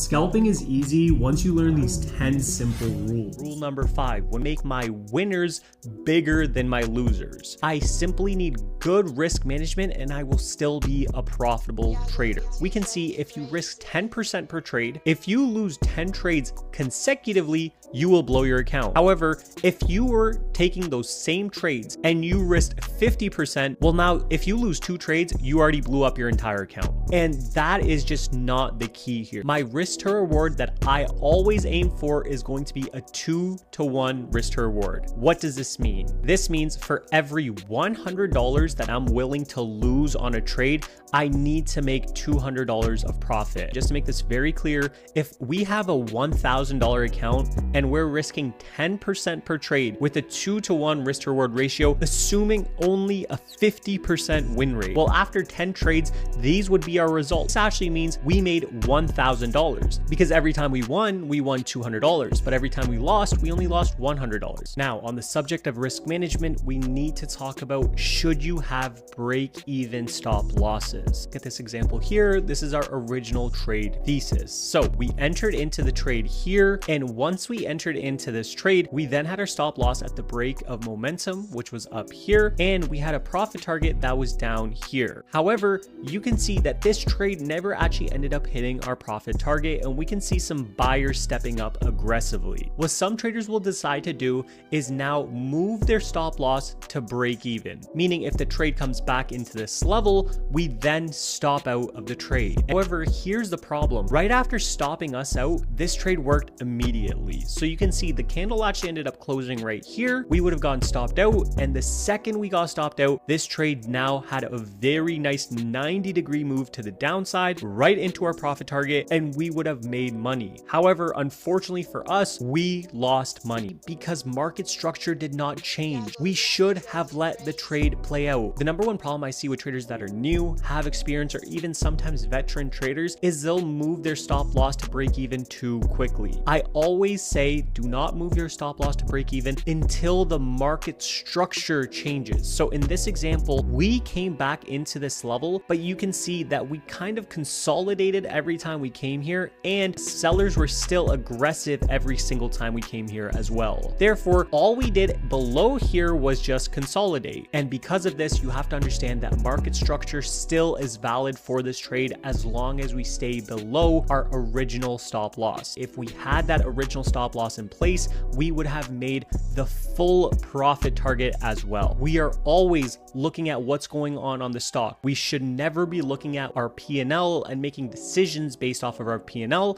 Scalping is easy once you learn these 10 simple rules. Rule number 5 will make my winners bigger than my losers. I simply need good risk management and I will still be a profitable trader. We can see if you risk 10% per trade, if you lose 10 trades consecutively, you will blow your account. However, if you were taking those same trades and you risked 50%, well now, if you lose 2 trades, you already blew up your entire account. And that is just not the key here. My risk to reward that I always aim for is going to be a 2-to-1 risk to reward. What does this mean? This means for every $100 that I'm willing to lose on a trade, I need to make $200 of profit. Just to make this very clear, if we have a $1,000 account and we're risking 10% per trade with a 2-to-1 risk to reward ratio, assuming only a 50% win rate, well, after 10 trades, these would be our results. This actually means we made $1,000 because every time we won $200, but every time we lost, we only lost $100. Now, on the subject of risk management, we need to talk about, should you have break-even stop losses? Look at this example here. This is our original trade thesis. So we entered into the trade here, and once we entered into this trade, we then had our stop loss at the break of momentum, which was up here, and we had a profit target that was down here. However, you can see that this trade never actually ended up hitting our profit target, and we can see some buyers stepping up aggressively. What some traders will decide to do is now move their stop loss to break even, meaning if the trade comes back into this level, we then stop out of the trade. However, here's the problem. Right after stopping us out, this trade worked immediately. So you can see the candle actually ended up closing right here. We would have gotten stopped out, and the second we got stopped out, this trade now had a very nice 90-degree move to the downside right into our profit target, and we would have made money. However, unfortunately for us, we lost money because market structure did not change. We should have let the trade play out. The number one problem I see with traders that are new, have experience, or even sometimes veteran traders is they'll move their stop loss to break even too quickly. I always say do not move your stop loss to break even until the market structure changes. So in this example, we came back into this level, but you can see that we kind of consolidated every time we came here, and sellers were still aggressive every single time we came here as well. Therefore, all we did below here was just consolidate. And because of this, you have to understand that market structure still is valid for this trade as long as we stay below our original stop loss. If we had that original stop loss in place, we would have made the full profit target as well. We are always looking at what's going on the stock. We should never be looking at our P&L and making decisions based off of our P&L.